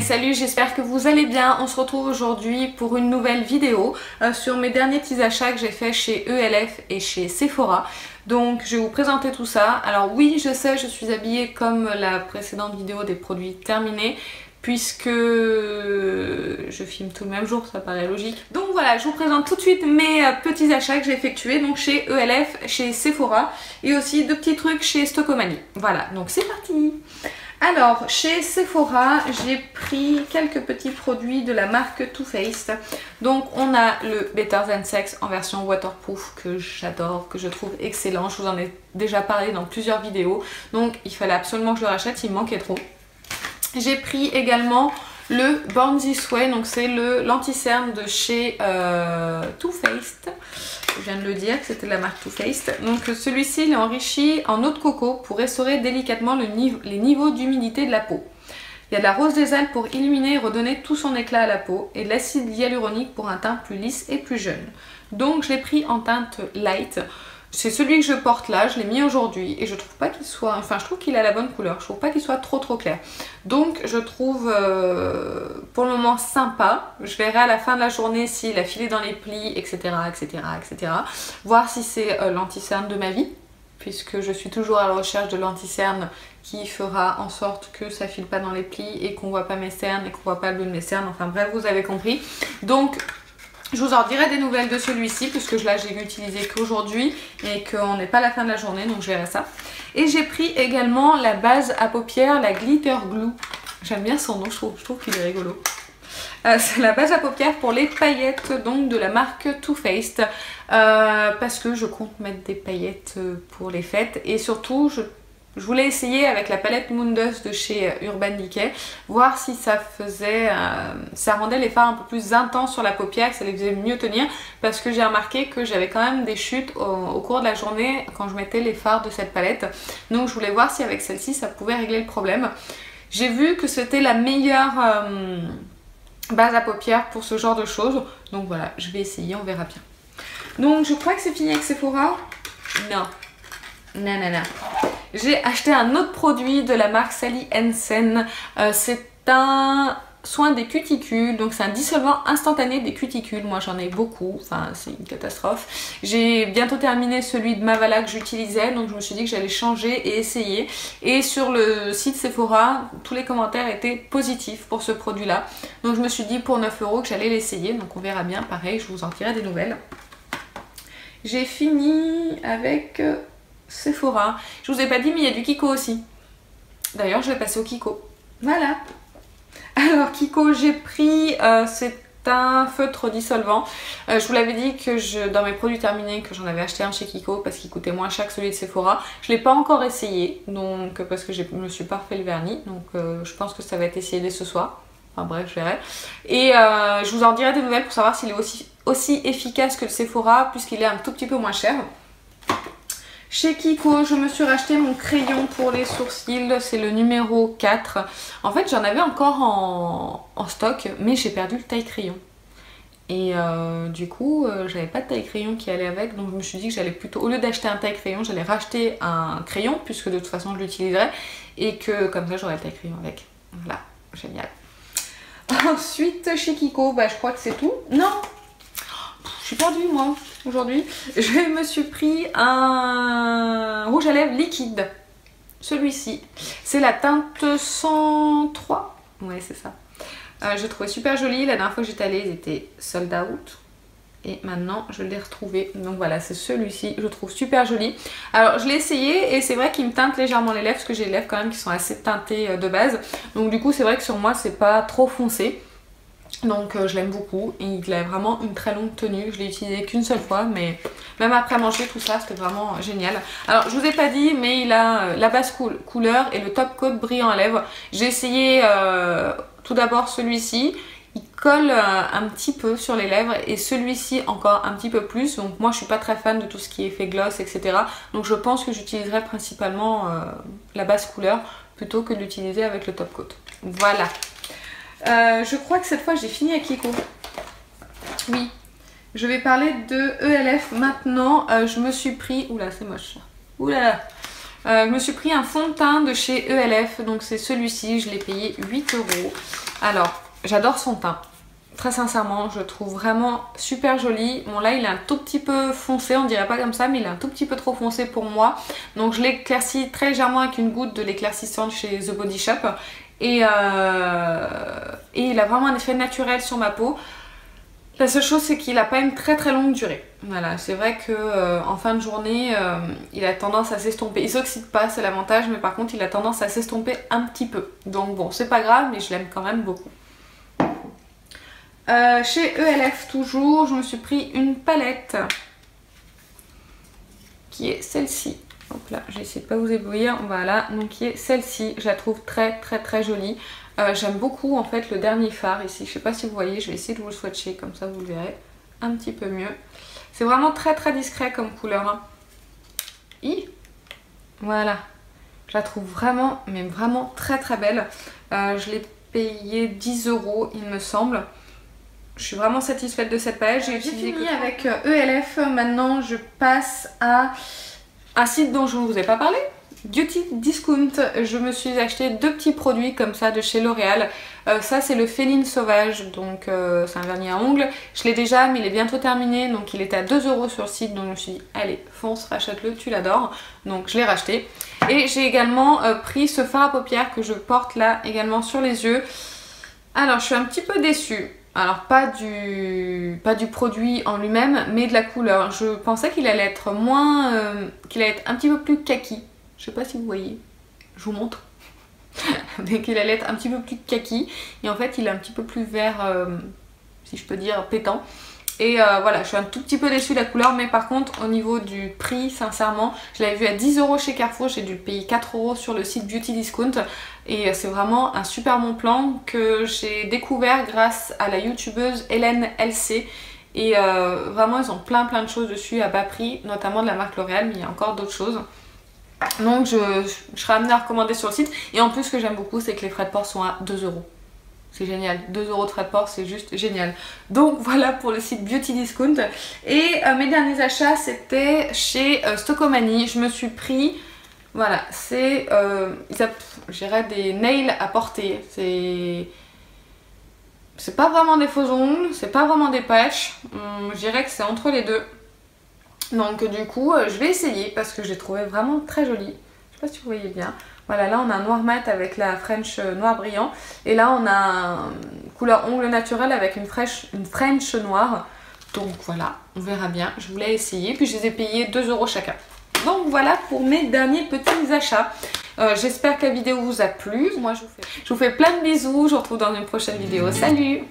Hey salut, j'espère que vous allez bien. On se retrouve aujourd'hui pour une nouvelle vidéo sur mes derniers petits achats que j'ai fait chez ELF et chez Sephora. Donc je vais vous présenter tout ça. Alors oui, je sais, je suis habillée comme la précédente vidéo des produits terminés, puisque je filme tout le même jour, ça paraît logique. Donc voilà, je vous présente tout de suite mes petits achats que j'ai effectués donc chez ELF, chez Sephora et aussi deux petits trucs chez Stockomanie. Voilà, donc c'est parti. Alors, chez Sephora, j'ai pris quelques petits produits de la marque Too Faced. Donc, on a le Better Than Sex en version waterproof que j'adore, que je trouve excellent. Je vous en ai déjà parlé dans plusieurs vidéos. Donc, il fallait absolument que je le rachète, il me manquait trop. J'ai pris également le Born This Way, donc c'est l'anti-cerne de chez Too Faced. Je viens de le dire que c'était de la marque Too Faced. Donc celui-ci il est enrichi en eau de coco pour restaurer délicatement les niveaux d'humidité de la peau. Il y a de la rose des Alpes pour illuminer et redonner tout son éclat à la peau et de l'acide hyaluronique pour un teint plus lisse et plus jeune. Donc je l'ai pris en teinte light. C'est celui que je porte là, je l'ai mis aujourd'hui et je trouve pas qu'il soit... Enfin, je trouve qu'il a la bonne couleur, je trouve pas qu'il soit trop clair. Donc, je trouve pour le moment sympa. Je verrai à la fin de la journée s'il a filé dans les plis, etc. Voir si c'est l'anti-cerne de ma vie, puisque je suis toujours à la recherche de l'anti-cerne qui fera en sorte que ça file pas dans les plis et qu'on voit pas mes cernes et qu'on voit pas le bleu de mes cernes. Enfin bref, vous avez compris. Donc... je vous en dirai des nouvelles de celui-ci puisque là j'ai utilisé qu'aujourd'hui et qu'on n'est pas à la fin de la journée, donc je verrai ça. Et j'ai pris également la base à paupières, la Glitter Glue. J'aime bien son nom, je trouve qu'il est rigolo. C'est la base à paupières pour les paillettes donc de la marque Too Faced parce que je compte mettre des paillettes pour les fêtes et surtout je voulais essayer avec la palette Moon Dust de chez Urban Decay, voir si ça faisait, ça rendait les fards un peu plus intenses sur la paupière, que ça les faisait mieux tenir, parce que j'ai remarqué que j'avais quand même des chutes au cours de la journée quand je mettais les fards de cette palette. Donc je voulais voir si avec celle-ci ça pouvait régler le problème. J'ai vu que c'était la meilleure base à paupières pour ce genre de choses, donc voilà, je vais essayer, on verra bien. Donc je crois que c'est fini avec Sephora. Non. J'ai acheté un autre produit de la marque Sally Hansen. C'est un soin des cuticules, donc c'est un dissolvant instantané des cuticules. Moi j'en ai beaucoup, enfin c'est une catastrophe. J'ai bientôt terminé celui de Mavala que j'utilisais, donc je me suis dit que j'allais changer et essayer. Et sur le site Sephora, tous les commentaires étaient positifs pour ce produit là. Donc je me suis dit pour 9 € que j'allais l'essayer, donc on verra bien. Pareil, je vous en dirai des nouvelles. J'ai fini avec... Sephora. Je vous ai pas dit mais il y a du Kiko aussi. D'ailleurs je vais passer au Kiko. Voilà. Alors Kiko j'ai pris, c'est un feutre dissolvant. Je vous l'avais dit que dans mes produits terminés que j'en avais acheté un chez Kiko parce qu'il coûtait moins cher que celui de Sephora. Je l'ai pas encore essayé donc parce que je me suis pas refait le vernis. Donc je pense que ça va être essayé dès ce soir. Enfin bref, je verrai. Et je vous en dirai des nouvelles pour savoir s'il est aussi efficace que le Sephora puisqu'il est un tout petit peu moins cher. Chez Kiko, je me suis racheté mon crayon pour les sourcils, c'est le numéro 4. En fait, j'en avais encore en stock, mais j'ai perdu le taille crayon. Et du coup, j'avais pas de taille crayon qui allait avec, donc je me suis dit que j'allais plutôt, au lieu d'acheter un taille crayon, j'allais racheter un crayon, puisque de toute façon je l'utiliserai, et que comme ça j'aurai le taille crayon avec. Voilà, génial. Ensuite, chez Kiko, bah, je crois que c'est tout. Non! Je suis perdue moi aujourd'hui. Je me suis pris un rouge à lèvres liquide. Celui-ci. C'est la teinte 103. Ouais, c'est ça. J'ai trouvé super joli. La dernière fois que j'étais allée, ils étaient sold out. Et maintenant, je l'ai retrouvé. Donc voilà, c'est celui-ci. Je le trouve super joli. Alors, je l'ai essayé et c'est vrai qu'il me teinte légèrement les lèvres parce que j'ai les lèvres quand même qui sont assez teintées de base. Donc du coup, c'est vrai que sur moi, c'est pas trop foncé. Donc je l'aime beaucoup et il a vraiment une très longue tenue. Je l'ai utilisé qu'une seule fois mais même après manger tout ça c'était vraiment génial. Alors je vous ai pas dit mais il a la base couleur et le top coat brillant à lèvres. J'ai essayé tout d'abord celui-ci. Il colle un petit peu sur les lèvres et celui-ci encore un petit peu plus. Donc moi je suis pas très fan de tout ce qui est effet gloss etc. Donc je pense que j'utiliserai principalement la base couleur plutôt que de l'utiliser avec le top coat. Voilà. Je crois que cette fois j'ai fini avec Kiko. Oui, je vais parler de ELF maintenant. Je me suis pris... Oula, c'est moche. Oula, Je me suis pris un fond de teint de chez ELF, donc c'est celui-ci, je l'ai payé 8 €. Alors, j'adore son teint. Très sincèrement, je le trouve vraiment super joli. Bon là il est un tout petit peu foncé, on dirait pas comme ça, mais il est un tout petit peu trop foncé pour moi. Donc je l'éclaircis très légèrement avec une goutte de l'éclaircissant de chez The Body Shop. Et il a vraiment un effet naturel sur ma peau. La seule chose c'est qu'il n'a pas une très très longue durée. Voilà, c'est vrai que en fin de journée, il a tendance à s'estomper. Il s'oxyde pas, c'est l'avantage, mais par contre il a tendance à s'estomper un petit peu. Donc bon, c'est pas grave, mais je l'aime quand même beaucoup. Chez ELF toujours, je me suis pris une palette qui est celle-ci. Donc là, je vais essayer de pas vous éblouir. Voilà, donc qui est celle-ci. Je la trouve très très très jolie. J'aime beaucoup en fait le dernier fard ici. Je sais pas si vous voyez, je vais essayer de vous le swatcher comme ça vous le verrez un petit peu mieux. C'est vraiment très très discret comme couleur. Hein. Voilà, je la trouve vraiment, mais vraiment très très belle. Je l'ai payé 10 € il me semble. Je suis vraiment satisfaite de cette palette. J'ai fini avec ELF. Maintenant, je passe à un site dont je ne vous ai pas parlé. Beauty Discount. Je me suis acheté 2 petits produits comme ça de chez L'Oréal. Ça, c'est le Féline Sauvage. Donc, c'est un vernis à ongles. Je l'ai déjà, mais il est bientôt terminé. Donc, il était à 2 € sur le site. Donc, je me suis dit, allez, fonce, rachète-le, tu l'adores. Donc, je l'ai racheté. Et j'ai également pris ce fard à paupières que je porte là également sur les yeux. Alors, je suis un petit peu déçue. Alors pas du produit en lui-même, mais de la couleur. Je pensais qu'il allait être moins... qu'il allait être un petit peu plus kaki. Je sais pas si vous voyez. Je vous montre. Mais qu'il allait être un petit peu plus kaki. Et en fait il est un petit peu plus vert, si je peux dire, pétant. Et voilà, je suis un tout petit peu déçue de la couleur, mais par contre au niveau du prix, sincèrement, je l'avais vu à 10 € chez Carrefour, j'ai dû le payer 4 € sur le site Beauty Discount. Et c'est vraiment un super bon plan que j'ai découvert grâce à la youtubeuse Hélène LC. Et vraiment ils ont plein de choses dessus à bas prix, notamment de la marque L'Oréal, mais il y a encore d'autres choses. Donc je serai amenée à recommander sur le site. Et en plus ce que j'aime beaucoup, c'est que les frais de port sont à 2 €. C'est génial, 2 € de frais de port, c'est juste génial. Donc voilà pour le site Beauty Discount. Et mes derniers achats, c'était chez Stockomanie. Je me suis pris, voilà, c'est, je dirais des nails à porter. C'est pas vraiment des faux ongles, c'est pas vraiment des patchs. Je dirais que c'est entre les deux. Donc du coup, je vais essayer parce que je l'ai trouvé vraiment très joli. Je sais pas si vous voyez bien. Voilà, là on a un noir mat avec la French noir brillant. Et là on a une couleur ongle naturel avec une French noire. Donc voilà, on verra bien. Je voulais essayer, puis je les ai payés 2 € chacun. Donc voilà pour mes derniers petits achats. J'espère que la vidéo vous a plu. Moi je vous fais plein de bisous. Je vous retrouve dans une prochaine vidéo. Salut!